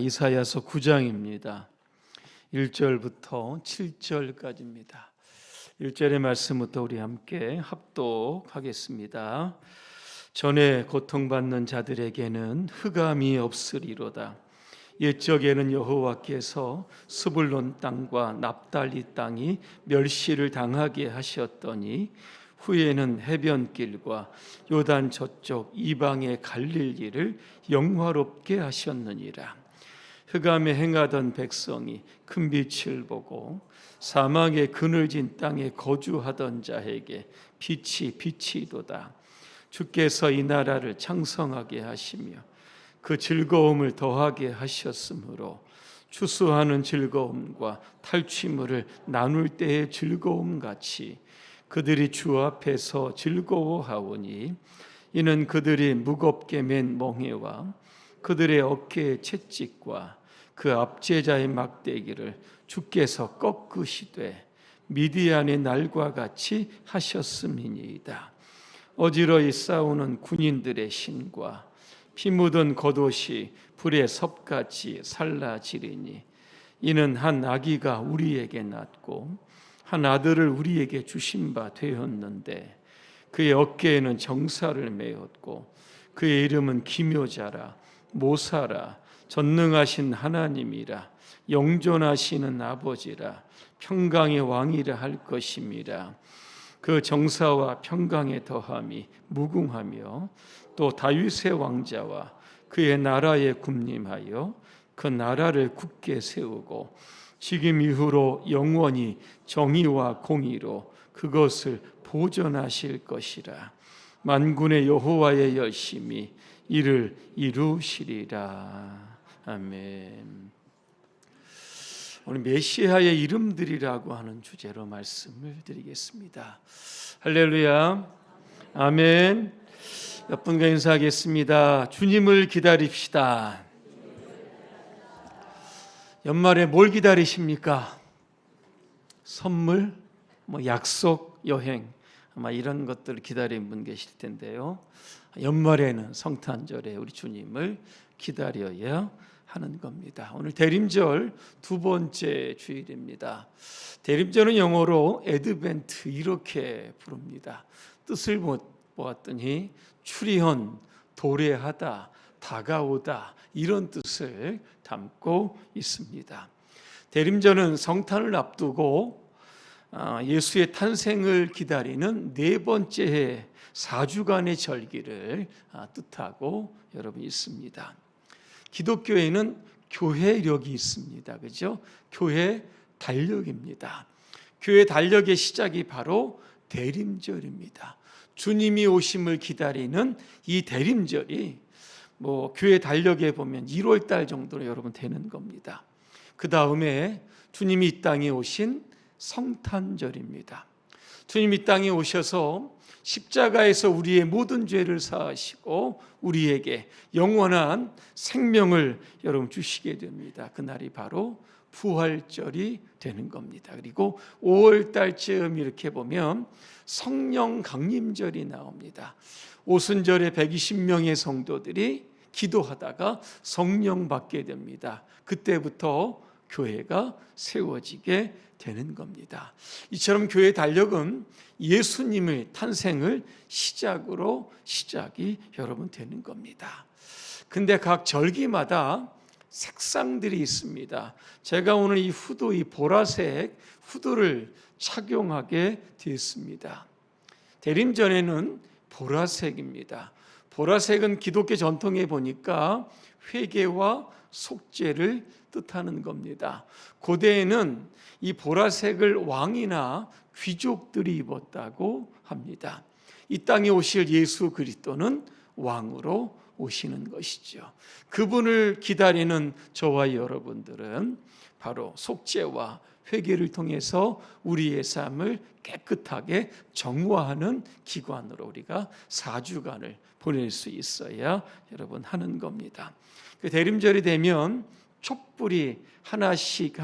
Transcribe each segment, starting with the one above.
이사야서 9장입니다. 1절부터 7절까지입니다. 1절의 말씀부터 우리 함께 합독하겠습니다. 전에 고통받는 자들에게는 흑암이 없으리로다. 옛적에는 여호와께서 스불론 땅과 납달리 땅이 멸시를 당하게 하셨더니 후에는 해변길과 요단 저쪽 이방에 갈릴 일을 영화롭게 하셨느니라. 흑암에 행하던 백성이 큰 빛을 보고 사막의 그늘진 땅에 거주하던 자에게 빛이 비치도다. 주께서 이 나라를 창성하게 하시며 그 즐거움을 더하게 하셨으므로 추수하는 즐거움과 탈취물을 나눌 때의 즐거움 같이 그들이 주 앞에서 즐거워하오니 이는 그들이 무겁게 맨 멍에와 그들의 어깨의 채찍과 그 압제자의 막대기를 주께서 꺾으시되 미디안의 날과 같이 하셨음이니이다. 어지러이 싸우는 군인들의 신과 피 묻은 겉옷이 불에 섭같이 살라지리니 이는 한 아기가 우리에게 낳고 한 아들을 우리에게 주신 바 되었는데 그의 어깨에는 정사를 메었고 그의 이름은 기묘자라 모사라 전능하신 하나님이라 영존하시는 아버지라 평강의 왕이라 할 것임이라. 그 정사와 평강의 더함이 무궁하며 또 다윗의 왕자와 그의 나라에 군림하여 그 나라를 굳게 세우고 지금 이후로 영원히 정의와 공의로 그것을 보존하실 것이라. 만군의 여호와의 열심이 이를 이루시리라. 아멘. 오늘 메시아의 이름들이라고 하는 주제로 말씀을 드리겠습니다. 할렐루야. 아멘. 몇 분과 인사하겠습니다. 주님을 기다립시다. 연말에 뭘 기다리십니까? 선물, 약속, 여행, 아마 이런 것들을 기다리는 분 계실 텐데요. 연말에는 성탄절에 우리 주님을 기다려야 하는 겁니다. 오늘 대림절 두 번째 주일입니다. 대림절은 영어로 애드벤트 이렇게 부릅니다. 뜻을 보았더니 출현, 도래하다, 다가오다 이런 뜻을 담고 있습니다. 대림절은 성탄을 앞두고 예수의 탄생을 기다리는 네 번째 해 4주간의 절기를 뜻하고 여러분 있습니다. 기독교에는 교회력이 있습니다. 그죠? 교회 달력입니다. 교회 달력의 시작이 바로 대림절입니다. 주님이 오심을 기다리는 이 대림절이 교회 달력에 보면 1월 달 정도로 여러분 되는 겁니다. 그 다음에 주님이 이 땅에 오신 성탄절입니다. 주님이 이 땅에 오셔서 십자가에서 우리의 모든 죄를 사하시고 우리에게 영원한 생명을 여러분 주시게 됩니다. 그날이 바로 부활절이 되는 겁니다. 그리고 5월 달쯤 이렇게 보면 성령 강림절이 나옵니다. 오순절에 120명의 성도들이 기도하다가 성령 받게 됩니다. 그때부터 교회가 세워지게 되는 겁니다. 이처럼 교회 달력은 예수님의 탄생을 시작이 여러분 되는 겁니다. 근데 각 절기마다 색상들이 있습니다. 제가 오늘 이 후드, 이 보라색 후드를 착용하게 되었습니다. 대림절에는 보라색입니다. 보라색은 기독교 전통에 보니까 회개와 속죄를 뜻하는 겁니다. 고대에는 이 보라색을 왕이나 귀족들이 입었다고 합니다. 이 땅에 오실 예수 그리스도는 왕으로 오시는 것이죠. 그분을 기다리는 저와 여러분들은 바로 속죄와 회개를 통해서 우리의 삶을 깨끗하게 정화하는 기관으로 우리가 4주간을 보낼 수 있어야 여러분 하는 겁니다. 그 대림절이 되면 촛불이 하나씩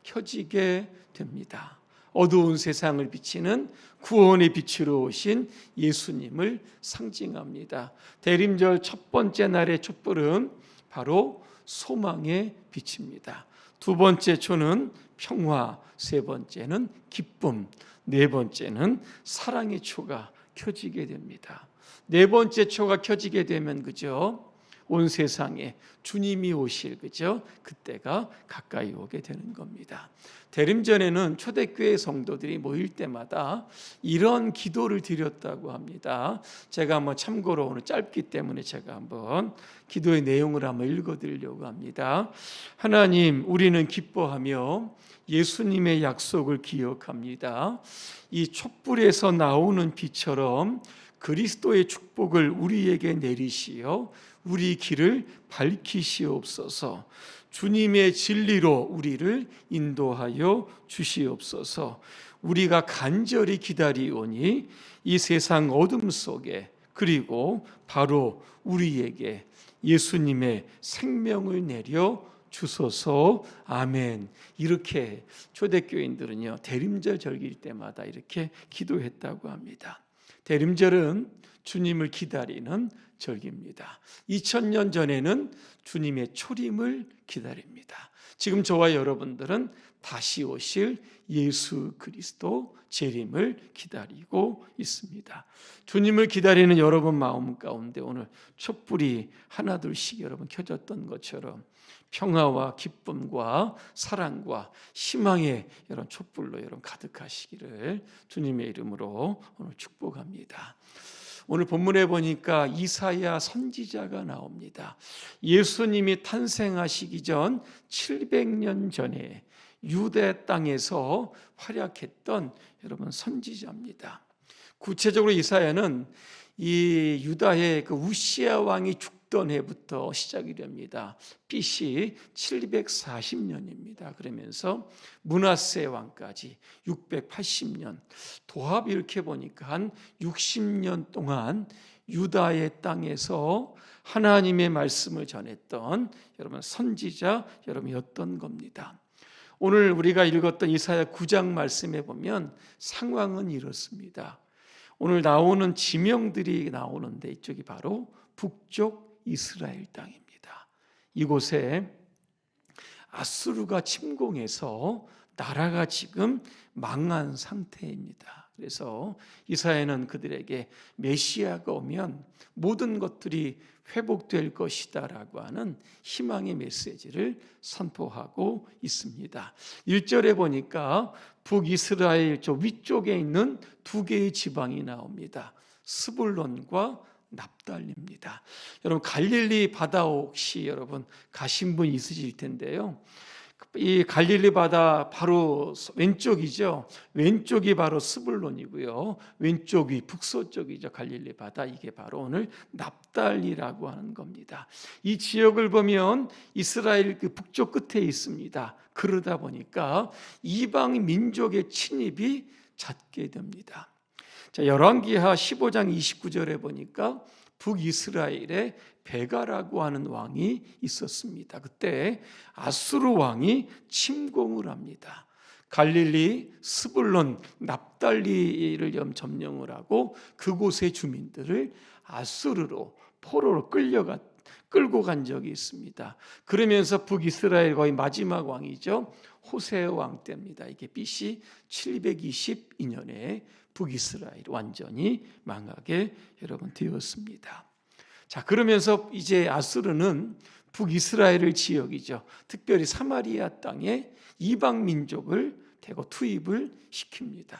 켜지게 됩니다. 어두운 세상을 비치는 구원의 빛으로 오신 예수님을 상징합니다. 대림절 첫 번째 날의 촛불은 바로 소망의 빛입니다. 두 번째 초는 평화, 세 번째는 기쁨, 네 번째는 사랑의 초가 켜지게 됩니다. 네 번째 초가 켜지게 되면 그죠? 온 세상에 주님이 오실 그죠? 그때가 가까이 오게 되는 겁니다. 대림전에는 초대교회 성도들이 모일 때마다 이런 기도를 드렸다고 합니다. 제가 한번 참고로 오늘 짧기 때문에 제가 한번 기도의 내용을 한번 읽어드리려고 합니다. 하나님, 우리는 기뻐하며 예수님의 약속을 기억합니다. 이 촛불에서 나오는 빛처럼 그리스도의 축복을 우리에게 내리시어 우리 길을 밝히시옵소서. 주님의 진리로 우리를 인도하여 주시옵소서. 우리가 간절히 기다리오니 이 세상 어둠 속에 그리고 바로 우리에게 예수님의 생명을 내려 주소서. 아멘. 이렇게 초대교인들은요, 대림절 절기일 때마다 이렇게 기도했다고 합니다. 대림절은 주님을 기다리는 절기입니다. 2000년 전에는 주님의 초림을 기다립니다. 지금 저와 여러분들은 다시 오실 예수 그리스도 재림을 기다리고 있습니다. 주님을 기다리는 여러분 마음 가운데 오늘 촛불이 하나둘씩 여러분 켜졌던 것처럼 평화와 기쁨과 사랑과 희망의 이런 촛불로 여러분 가득하시기를 주님의 이름으로 오늘 축복합니다. 오늘 본문에 보니까 이사야 선지자가 나옵니다. 예수님이 탄생하시기 전 700년 전에 유대 땅에서 활약했던 여러분 선지자입니다. 구체적으로 이사야는 이 유다의 그 우시야 왕이 죽던 해부터 시작이 됩니다. BC 740년입니다. 그러면서 므낫세 왕까지 680년, 도합 이렇게 보니까 한 60년 동안 유다의 땅에서 하나님의 말씀을 전했던 여러분 선지자 여러분이었던 겁니다. 오늘 우리가 읽었던 이사야 9장 말씀에 보면 상황은 이렇습니다. 오늘 나오는 지명들이 나오는데 이쪽이 바로 북쪽 이스라엘 땅입니다. 이곳에 아수르가 침공해서 나라가 지금 망한 상태입니다. 그래서 이사야는 그들에게 메시아가 오면 모든 것들이 회복될 것이다라고 하는 희망의 메시지를 선포하고 있습니다. 1절에 보니까 북이스라엘 저 위쪽에 있는 두 개의 지방이 나옵니다. 스불론과 납달리입니다. 여러분 갈릴리 바다 혹시 여러분 가신 분 있으실 텐데요. 이 갈릴리 바다 바로 왼쪽이죠. 왼쪽이 바로 스불론이고요. 왼쪽이 북서쪽이죠. 갈릴리 바다 이게 바로 오늘 납달리라고 하는 겁니다. 이 지역을 보면 이스라엘 그 북쪽 끝에 있습니다. 그러다 보니까 이방 민족의 침입이 잦게 됩니다. 자, 열왕기하 15장 29절에 보니까 북이스라엘에 베가라고 하는 왕이 있었습니다. 그때 아수르 왕이 침공을 합니다. 갈릴리, 스불론, 납달리를 점령을 하고 그곳의 주민들을 아수르로 포로로 끌고 간 적이 있습니다. 그러면서 북이스라엘 거의 마지막 왕이죠. 호세 왕 때입니다. 이게 BC 722년에 북이스라엘 완전히 망하게 여러분 되었습니다. 자, 그러면서 이제 아수르는 북이스라엘 지역이죠. 특별히 사마리아 땅에 이방 민족을 대거 투입을 시킵니다.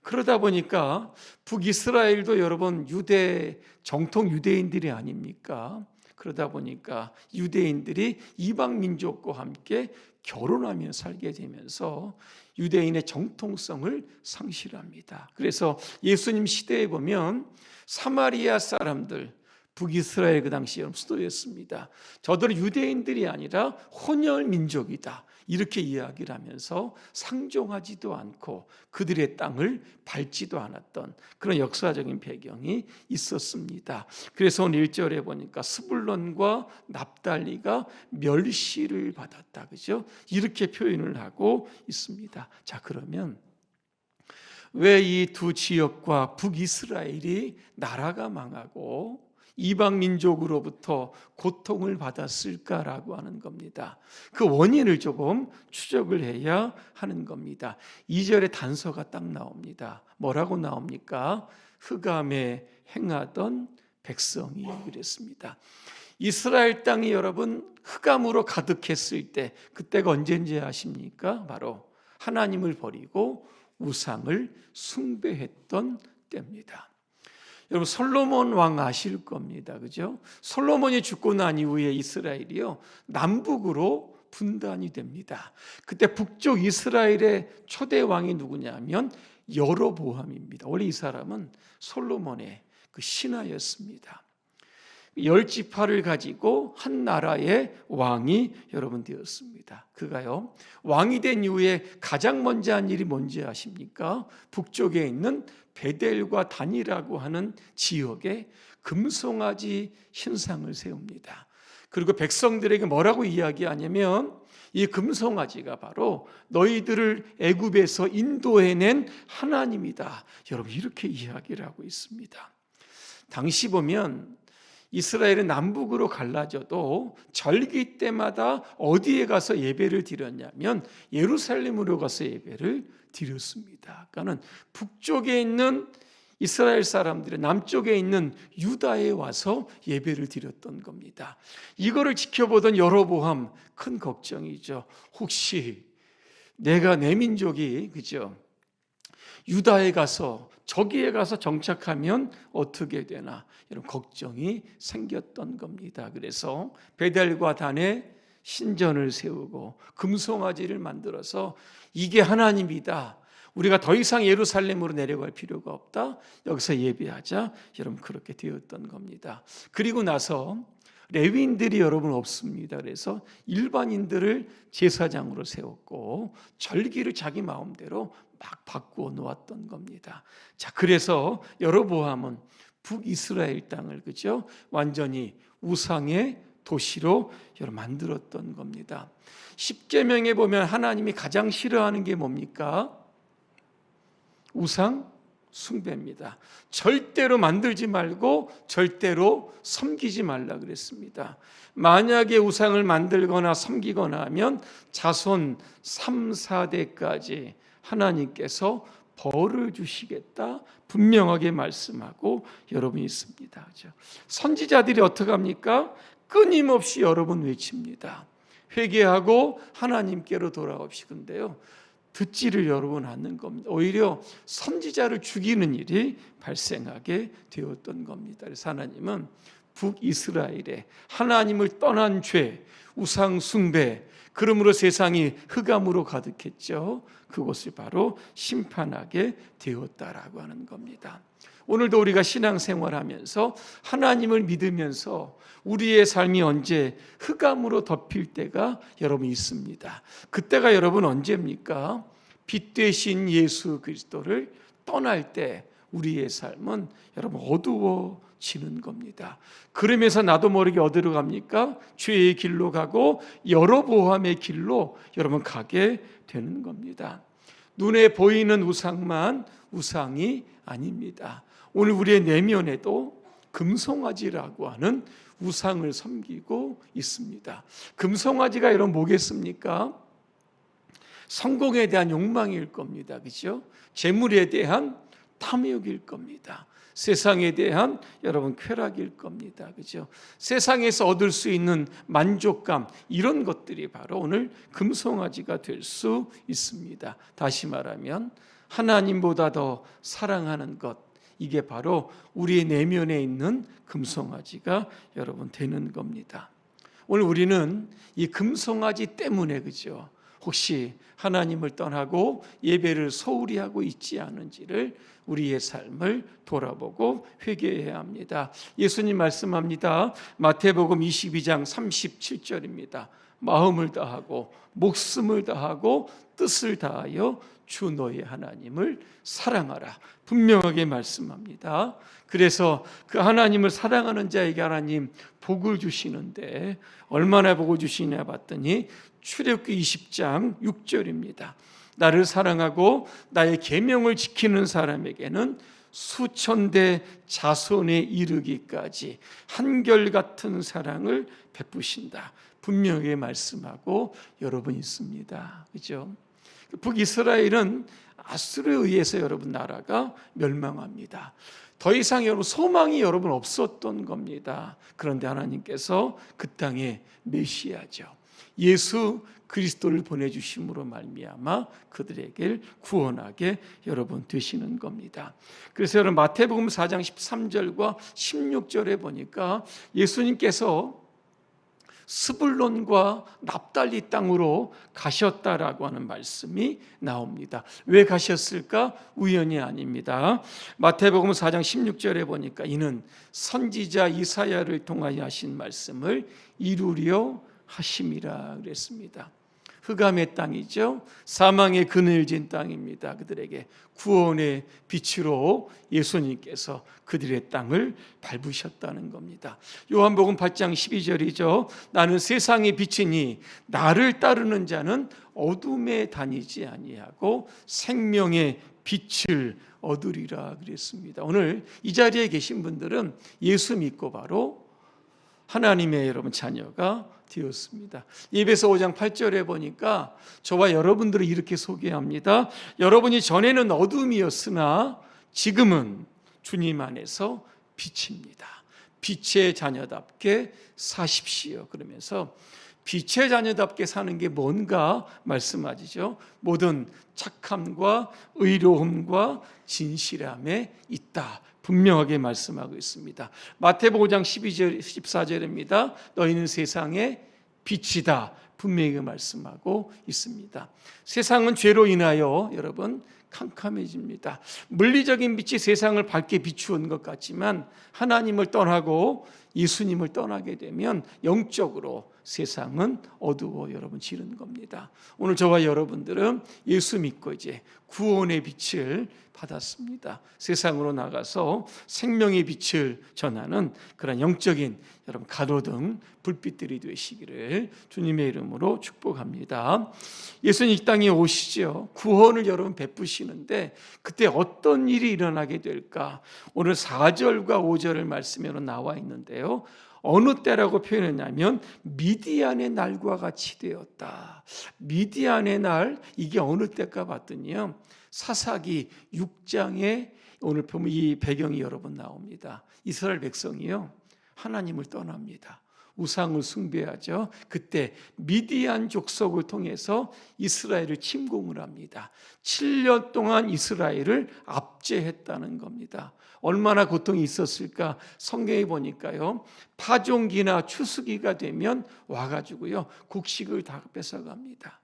그러다 보니까 북이스라엘도 여러분 유대 정통 유대인들이 아닙니까? 그러다 보니까 유대인들이 이방 민족과 함께 결혼하며 살게 되면서 유대인의 정통성을 상실합니다. 그래서 예수님 시대에 보면 사마리아 사람들 북이스라엘 그 당시 수도였습니다. 저들은 유대인들이 아니라 혼혈 민족이다. 이렇게 이야기를 하면서 상종하지도 않고 그들의 땅을 밟지도 않았던 그런 역사적인 배경이 있었습니다. 그래서 오늘 1절에 보니까 스불론과 납달리가 멸시를 받았다. 그죠? 이렇게 표현을 하고 있습니다. 자, 그러면 왜 이 두 지역과 북이스라엘이 나라가 망하고 이방 민족으로부터 고통을 받았을까라고 하는 겁니다. 그 원인을 조금 추적을 해야 하는 겁니다. 2절에 단서가 딱 나옵니다. 뭐라고 나옵니까? 흑암에 행하던 백성이 그랬습니다. 이스라엘 땅이 여러분 흑암으로 가득했을 때, 그때가 언제인지 아십니까? 바로 하나님을 버리고 우상을 숭배했던 때입니다. 여러분 솔로몬 왕 아실 겁니다. 그죠? 솔로몬이 죽고 난 이후에 이스라엘이요 남북으로 분단이 됩니다. 그때 북쪽 이스라엘의 초대 왕이 누구냐면 여로보암입니다. 원래 이 사람은 솔로몬의 그 신하였습니다. 10지파를 가지고 한 나라의 왕이 여러분 되었습니다. 그가요 왕이 된 이후에 가장 먼저 한 일이 뭔지 아십니까? 북쪽에 있는 베델과 단이라고 하는 지역에 금송아지 신상을 세웁니다. 그리고 백성들에게 뭐라고 이야기하냐면 이 금송아지가 바로 너희들을 애굽에서 인도해낸 하나님이다. 여러분 이렇게 이야기를 하고 있습니다. 당시 보면 이스라엘은 남북으로 갈라져도 절기 때마다 어디에 가서 예배를 드렸냐면 예루살렘으로 가서 예배를 드렸습니다. 그러니까는 북쪽에 있는 이스라엘 사람들이 남쪽에 있는 유다에 와서 예배를 드렸던 겁니다. 이거를 지켜보던 여로보암 큰 걱정이죠. 혹시 내가 내 민족이 그죠? 유다에 가서 저기에 가서 정착하면 어떻게 되나 이런 걱정이 생겼던 겁니다. 그래서 베델과 단에 신전을 세우고 금송아지를 만들어서 이게 하나님이다. 우리가 더 이상 예루살렘으로 내려갈 필요가 없다. 여기서 예배하자. 여러분 그렇게 되었던 겁니다. 그리고 나서 레위인들이 여러분 없습니다. 그래서 일반인들을 제사장으로 세웠고 절기를 자기 마음대로 막 바꾸어 놓았던 겁니다. 자, 그래서 여로보암은 북이스라엘 땅을 그죠? 완전히 우상의 도시로 여러분 만들었던 겁니다. 십계명에 보면 하나님이 가장 싫어하는 게 뭡니까? 우상 숭배입니다. 절대로 만들지 말고 절대로 섬기지 말라 그랬습니다. 만약에 우상을 만들거나 섬기거나 하면 자손 3, 4대까지 하나님께서 벌을 주시겠다 분명하게 말씀하고 여러분 있습니다. 그렇죠? 선지자들이 어떻게 합니까? 끊임없이 여러분 외칩니다. 회개하고 하나님께로 돌아옵시는데요. 듣지를 여러분 않는 겁니다. 오히려 선지자를 죽이는 일이 발생하게 되었던 겁니다. 그래서 하나님은 북이스라엘에 하나님을 떠난 죄, 우상 숭배, 그러므로 세상이 흑암으로 가득했죠. 그것을 바로 심판하게 되었다라고 하는 겁니다. 오늘도 우리가 신앙생활하면서 하나님을 믿으면서 우리의 삶이 언제 흑암으로 덮일 때가 여러분 있습니다. 그때가 여러분 언제입니까? 빛 되신 예수 그리스도를 떠날 때 우리의 삶은 여러분 어두워지는 겁니다. 그러면서 나도 모르게 어디로 갑니까? 죄의 길로 가고 여로보암의 길로 여러분 가게 되는 겁니다. 눈에 보이는 우상만 우상이 아닙니다. 오늘 우리의 내면에도 금송아지라고 하는 우상을 섬기고 있습니다. 금송아지가 여러분 뭐겠습니까? 성공에 대한 욕망일 겁니다. 그렇죠? 재물에 대한 탐욕일 겁니다. 세상에 대한 여러분 쾌락일 겁니다. 그렇죠? 세상에서 얻을 수 있는 만족감 이런 것들이 바로 오늘 금송아지가 될 수 있습니다. 다시 말하면 하나님보다 더 사랑하는 것 이게 바로 우리의 내면에 있는 금송아지가 여러분 되는 겁니다. 오늘 우리는 이 금송아지 때문에 그죠? 혹시 하나님을 떠나고 예배를 소홀히 하고 있지 않은지를 우리의 삶을 돌아보고 회개해야 합니다. 예수님 말씀합니다. 마태복음 22장 37절입니다. 마음을 다하고 목숨을 다하고 뜻을 다하여 주 너의 하나님을 사랑하라. 분명하게 말씀합니다. 그래서 그 하나님을 사랑하는 자에게 하나님 복을 주시는데 얼마나 복을 주시냐 봤더니 출애굽기 20장 6절입니다. 나를 사랑하고 나의 계명을 지키는 사람에게는 수천 대 자손에 이르기까지 한결같은 사랑을 베푸신다. 분명히 말씀하고 여러분 있습니다. 그죠? 북이스라엘은 아수르에 의해서 여러분 나라가 멸망합니다. 더 이상 여러분 소망이 여러분 없었던 겁니다. 그런데 하나님께서 그 땅에 메시아죠. 예수 그리스도를 보내주심으로 말미암아 그들에게 구원하게 여러분 되시는 겁니다. 그래서 여러분 마태복음 4장 13절과 16절에 보니까 예수님께서 스불론과 납달리 땅으로 가셨다라고 하는 말씀이 나옵니다. 왜 가셨을까? 우연이 아닙니다. 마태복음 4장 16절에 보니까 이는 선지자 이사야를 통하여 하신 말씀을 이루려 하심이라 그랬습니다. 흑암의 땅이죠. 사망의 그늘진 땅입니다. 그들에게 구원의 빛으로 예수님께서 그들의 땅을 밟으셨다는 겁니다. 요한복음 8장 12절이죠. 나는 세상의 빛이니 나를 따르는 자는 어둠에 다니지 아니하고 생명의 빛을 얻으리라 그랬습니다. 오늘 이 자리에 계신 분들은 예수 믿고 바로 하나님의 여러분 자녀가 되었습니다. 에베소 5장 8절에 보니까 저와 여러분들을 이렇게 소개합니다. 여러분이 전에는 어둠이었으나 지금은 주님 안에서 빛입니다. 빛의 자녀답게 사십시오. 그러면서 빛의 자녀답게 사는 게 뭔가 말씀하시죠. 모든 착함과 의로움과 진실함에 있다. 분명하게 말씀하고 있습니다. 마태복음 5장 12절 14절입니다. 너희는 세상의 빛이다. 분명히 말씀하고 있습니다. 세상은 죄로 인하여 여러분 캄캄해집니다. 물리적인 빛이 세상을 밝게 비추는 것 같지만 하나님을 떠나고 예수님을 떠나게 되면 영적으로 세상은 어두워 여러분 지는 겁니다. 오늘 저와 여러분들은 예수 믿고 이제 구원의 빛을 받았습니다. 세상으로 나가서 생명의 빛을 전하는 그런 영적인 여러분 가로등 불빛들이 되시기를 주님의 이름으로 축복합니다. 예수님 이 땅에 오시죠. 구원을 여러분 베푸시는데 그때 어떤 일이 일어나게 될까? 오늘 4절과 5절을 말씀으로 나와 있는데요. 어느 때라고 표현했냐면 미디안의 날과 같이 되었다. 미디안의 날, 이게 어느 때까 봤더니요, 사사기 6장에 오늘 보면 이 배경이 여러분 나옵니다. 이스라엘 백성이요 하나님을 떠납니다. 우상을 숭배하죠. 그때 미디안 족속을 통해서 이스라엘을 침공을 합니다. 7년 동안 이스라엘을 압제했다는 겁니다. 얼마나 고통이 있었을까? 성경에 보니까요, 파종기나 추수기가 되면 와가지고요 곡식을 다 뺏어갑니다.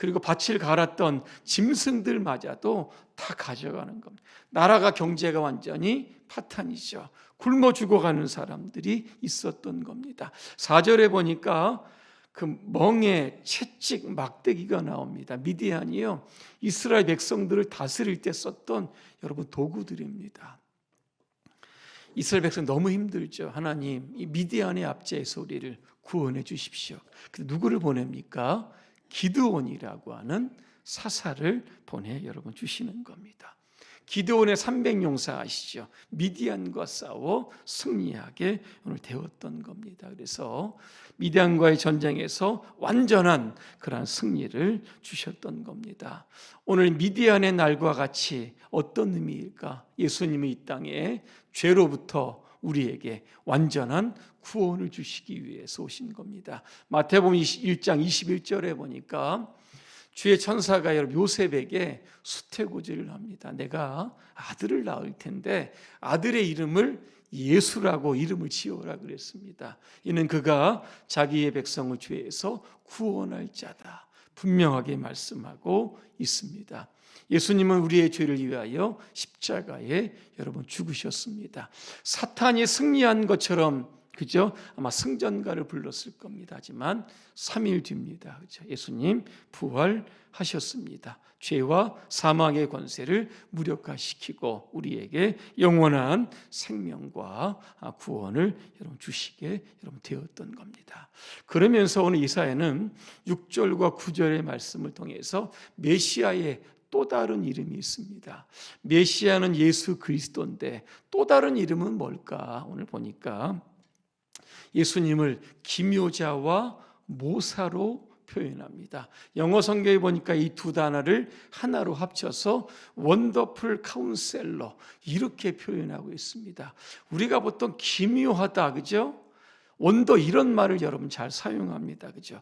그리고 밭을 갈았던 짐승들마저도 다 가져가는 겁니다. 나라가 경제가 완전히 파탄이죠. 굶어 죽어가는 사람들이 있었던 겁니다. 4절에 보니까 그 멍에 채찍 막대기가 나옵니다. 미디안이요 이스라엘 백성들을 다스릴 때 썼던 여러분 도구들입니다. 이스라엘 백성 너무 힘들죠. 하나님 이 미디안의 압제에서 우리를 구원해 주십시오. 근데 누구를 보냅니까? 기드온이라고 하는 사사를 보내 여러분 주시는 겁니다. 기드온의 300용사 아시죠? 미디안과 싸워 승리하게 오늘 되었던 겁니다. 그래서 미디안과의 전쟁에서 완전한 그러한 승리를 주셨던 겁니다. 오늘 미디안의 날과 같이 어떤 의미일까? 예수님이 이 땅에 죄로부터 우리에게 완전한 구원을 주시기 위해서 오신 겁니다. 마태복음 1장 21절에 보니까 주의 천사가 요셉에게 수태고지를 합니다. 내가 아들을 낳을 텐데 아들의 이름을 예수라고 이름을 지어라 그랬습니다. 이는 그가 자기의 백성을 죄에서 구원할 자다. 분명하게 말씀하고 있습니다. 예수님은 우리의 죄를 위하여 십자가에 여러분 죽으셨습니다. 사탄이 승리한 것처럼 그죠? 아마 승전가를 불렀을 겁니다. 하지만 3일 뒤입니다. 그죠? 예수님 부활하셨습니다. 죄와 사망의 권세를 무력화시키고 우리에게 영원한 생명과 구원을 여러분 주시게 여러분 되었던 겁니다. 그러면서 오늘 이사야는 6절과 9절의 말씀을 통해서 메시아의 또 다른 이름이 있습니다. 메시아는 예수 그리스도인데 또 다른 이름은 뭘까? 오늘 보니까 예수님을 기묘자와 모사로 표현합니다. 영어 성경에 보니까 이 두 단어를 하나로 합쳐서 원더풀 카운셀러 이렇게 표현하고 있습니다. 우리가 보통 기묘하다, 그죠? 원더 이런 말을 여러분 잘 사용합니다. 그죠?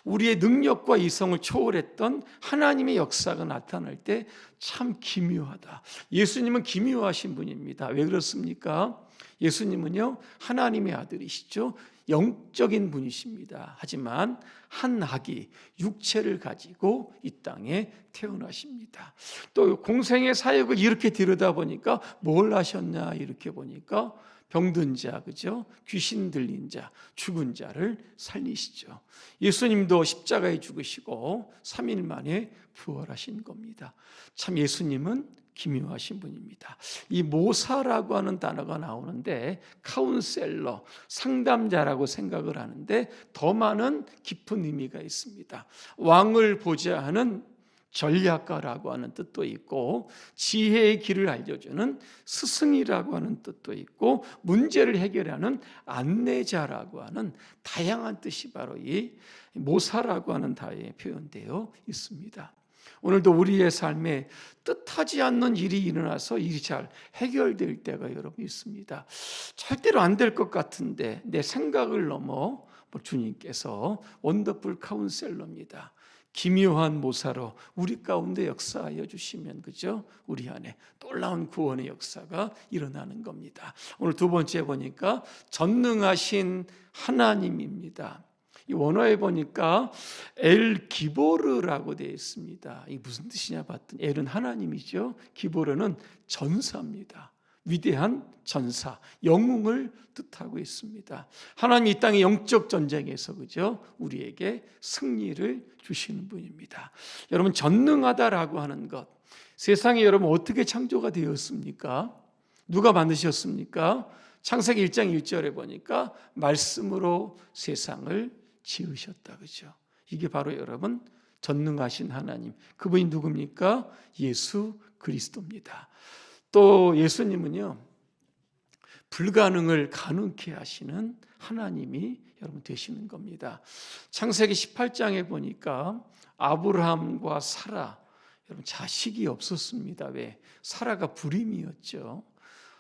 우리의 능력과 이성을 초월했던 하나님의 역사가 나타날 때 참 기묘하다. 예수님은 기묘하신 분입니다. 왜 그렇습니까? 예수님은요, 하나님의 아들이시죠. 영적인 분이십니다. 하지만 한 아기, 육체를 가지고 이 땅에 태어나십니다. 또 공생의 사역을 이렇게 들여다보니까 뭘 하셨냐 이렇게 보니까 병든 자, 그죠? 귀신 들린 자, 죽은 자를 살리시죠. 예수님도 십자가에 죽으시고 3일 만에 부활하신 겁니다. 참 예수님은 기묘하신 분입니다. 이 모사라고 하는 단어가 나오는데 카운셀러, 상담자라고 생각을 하는데 더 많은 깊은 의미가 있습니다. 왕을 보좌 하는 전략가라고 하는 뜻도 있고 지혜의 길을 알려주는 스승이라고 하는 뜻도 있고 문제를 해결하는 안내자라고 하는 다양한 뜻이 바로 이 모사라고 하는 단어에 표현되어 있습니다. 오늘도 우리의 삶에 뜻하지 않는 일이 일어나서 일이 잘 해결될 때가 여러분 있습니다. 절대로 안 될 것 같은데 내 생각을 넘어 주님께서 원더풀 카운셀러입니다. 기묘한 모사로 우리 가운데 역사하여 주시면, 그죠? 우리 안에 놀라운 구원의 역사가 일어나는 겁니다. 오늘 두 번째 보니까 전능하신 하나님입니다. 이 원어에 보니까 엘 기보르라고 되어 있습니다. 이게 무슨 뜻이냐 봤더니 엘은 하나님이죠. 기보르는 전사입니다. 위대한 전사, 영웅을 뜻하고 있습니다. 하나님 이 땅의 영적 전쟁에서, 그죠? 우리에게 승리를 주시는 분입니다. 여러분, 전능하다라고 하는 것, 세상에 여러분 어떻게 창조가 되었습니까? 누가 만드셨습니까? 창세기 1장 1절에 보니까 말씀으로 세상을 지으셨다, 그죠? 이게 바로 여러분 전능하신 하나님, 그분이 누굽니까? 예수 그리스도입니다. 또 예수님은요, 불가능을 가능케 하시는 하나님이 여러분 되시는 겁니다. 창세기 18장에 보니까 아브라함과 사라, 여러분 자식이 없었습니다. 왜? 사라가 불임이었죠.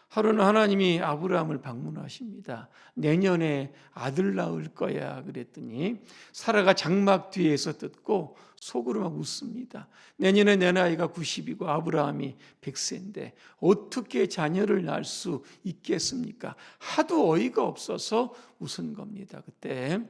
하루는 하나님이 아브라함을 방문하십니다. 내년에 아들 낳을 거야 그랬더니 사라가 장막 뒤에서 듣고 속으로 막 웃습니다. 내년에 내 나이가 90이고 아브라함이 100세인데 어떻게 자녀를 낳을 수 있겠습니까? 하도 어이가 없어서 웃은 겁니다. 그때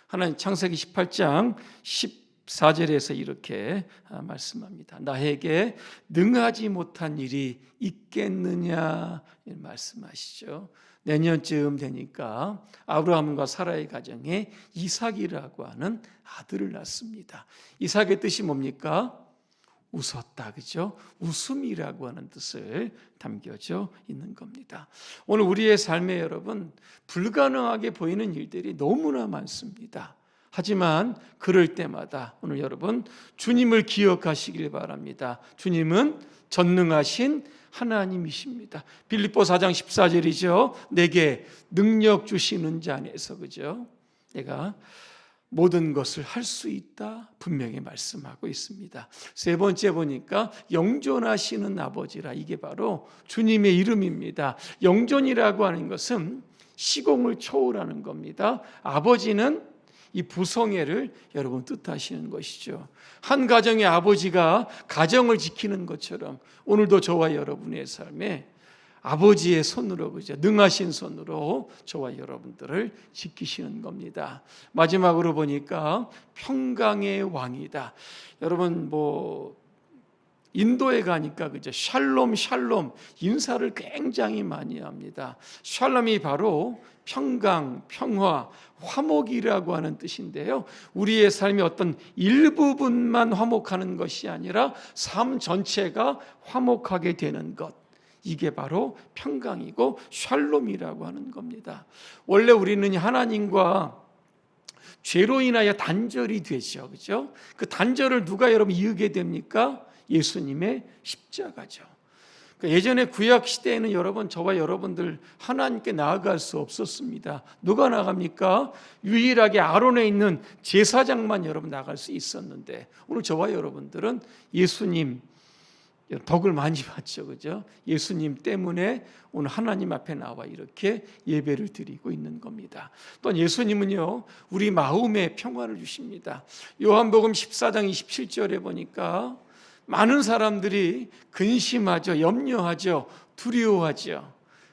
하나님 창세기 18장 14절에서 이렇게 말씀합니다. 나에게 능하지 못한 일이 있겠느냐 말씀하시죠. 내년쯤 되니까 아브라함과 사라의 가정에 이삭이라고 하는 아들을 낳습니다. 이삭의 뜻이 뭡니까? 웃었다, 그죠? 웃음이라고 하는 뜻을 담겨져 있는 겁니다. 오늘 우리의 삶에 여러분 불가능하게 보이는 일들이 너무나 많습니다. 하지만 그럴 때마다 오늘 여러분 주님을 기억하시길 바랍니다. 주님은 전능하신 하나님이십니다. 빌립보 4장 14절이죠. 내게 능력 주시는 자 안에서, 그죠? 내가 모든 것을 할 수 있다 분명히 말씀하고 있습니다. 세 번째 보니까 영존하시는 아버지라, 이게 바로 주님의 이름입니다. 영존이라고 하는 것은 시공을 초월하는 겁니다. 아버지는 이 부성애를 여러분 뜻하시는 것이죠. 한 가정의 아버지가 가정을 지키는 것처럼 오늘도 저와 여러분의 삶에 아버지의 손으로, 그죠? 능하신 손으로 저와 여러분들을 지키시는 겁니다. 마지막으로 보니까 평강의 왕이다. 여러분 인도에 가니까, 그죠? 샬롬 인사를 굉장히 많이 합니다. 샬롬이 바로 평강, 평화, 화목이라고 하는 뜻인데요. 우리의 삶이 어떤 일부분만 화목하는 것이 아니라 삶 전체가 화목하게 되는 것, 이게 바로 평강이고 샬롬이라고 하는 겁니다. 원래 우리는 하나님과 죄로 인하여 단절이 되죠, 그죠? 그 단절을 누가 여러분 이으게 됩니까? 예수님의 십자가죠. 예전에 구약 시대에는 여러분, 저와 여러분들 하나님께 나아갈 수 없었습니다. 누가 나갑니까? 유일하게 아론에 있는 제사장만 여러분 나갈 수 있었는데, 오늘 저와 여러분들은 예수님 덕을 많이 받죠, 그죠? 예수님 때문에 오늘 하나님 앞에 나와 이렇게 예배를 드리고 있는 겁니다. 또한 예수님은요, 우리 마음에 평화를 주십니다. 요한복음 14장 27절에 보니까 많은 사람들이 근심하죠, 염려하죠, 두려워하죠.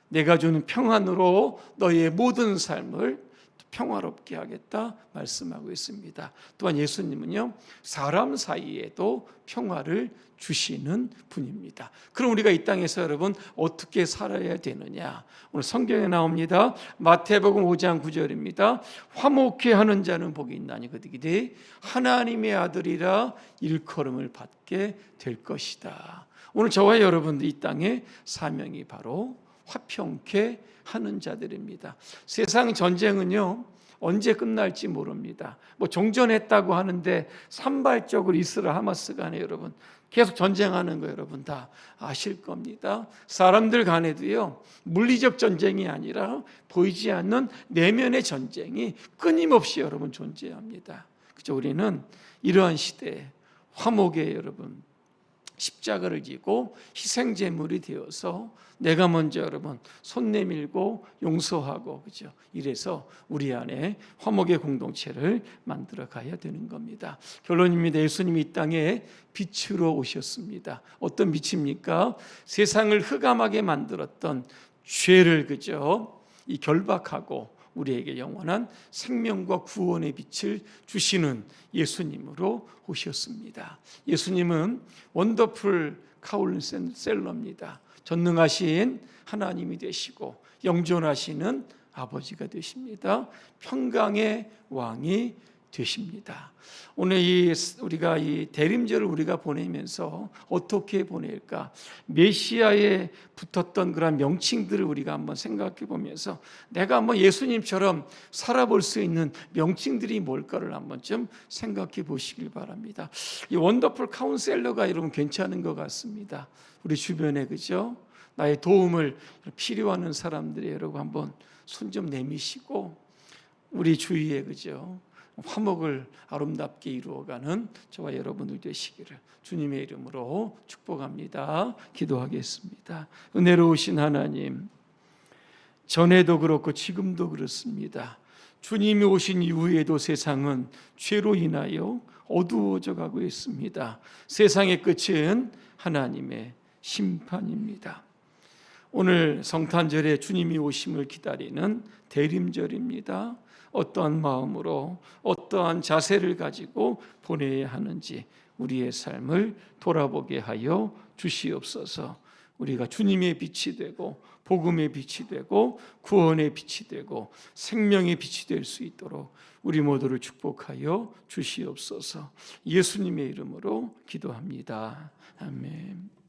내가 주는 평안으로 너희의 모든 삶을 평화롭게 하겠다 말씀하고 있습니다. 또한 예수님은요, 사람 사이에도 평화를 주시는 분입니다. 그럼 우리가 이 땅에서 여러분 어떻게 살아야 되느냐? 오늘 성경에 나옵니다. 마태복음 5장 9절입니다. 화목해 하는 자는 복이 있나니 그들이 하나님의 아들이라 일컬음을 받게 될 것이다. 오늘 저와 여러분들 이 땅의 사명이 바로 화평케 하는 자들입니다. 세상 전쟁은요, 언제 끝날지 모릅니다. 종전했다고 하는데 산발적으로 이스라엘 하마스 간에 여러분 계속 전쟁하는 거 여러분 다 아실 겁니다. 사람들 간에도요, 물리적 전쟁이 아니라 보이지 않는 내면의 전쟁이 끊임없이 여러분 존재합니다. 그죠? 우리는 이러한 시대에 화목에 여러분 십자가를 지고 희생제물이 되어서 내가 먼저 여러분 손 내밀고 용서하고, 그죠? 이래서 우리 안에 화목의 공동체를 만들어 가야 되는 겁니다. 결론입니다. 예수님이 이 땅에 빛으로 오셨습니다. 어떤 빛입니까? 세상을 흑암하게 만들었던 죄를, 그죠? 이 결박하고 우리에게 영원한 생명과 구원의 빛을 주시는 예수님으로 오셨습니다. 예수님은 원더풀 카운셀러입니다. 전능하신 하나님이 되시고 영존하시는 아버지가 되십니다. 평강의 왕이 되십니다. 오늘 우리가 이 대림절을 우리가 보내면서 어떻게 보낼까? 메시아에 붙었던 그런 명칭들을 우리가 한번 생각해 보면서 내가 한번 예수님처럼 살아볼 수 있는 명칭들이 뭘까를 한번 좀 생각해 보시길 바랍니다. 이 원더풀 카운셀러가 여러분 괜찮은 것 같습니다. 우리 주변에, 그죠? 나의 도움을 필요하는 사람들이 여러분 한번 손 좀 내미시고 우리 주위에, 그죠? 화목을 아름답게 이루어가는 저와 여러분들 되시기를 주님의 이름으로 축복합니다. 기도하겠습니다. 은혜로우신 하나님, 전에도 그렇고 지금도 그렇습니다. 주님이 오신 이후에도 세상은 죄로 인하여 어두워져 가고 있습니다. 세상의 끝은 하나님의 심판입니다. 오늘 성탄절에 주님이 오심을 기다리는 대림절입니다. 어떠한 마음으로 어떠한 자세를 가지고 보내야 하는지 우리의 삶을 돌아보게 하여 주시옵소서. 우리가 주님의 빛이 되고 복음의 빛이 되고 구원의 빛이 되고 생명의 빛이 될 수 있도록 우리 모두를 축복하여 주시옵소서. 예수님의 이름으로 기도합니다. 아멘.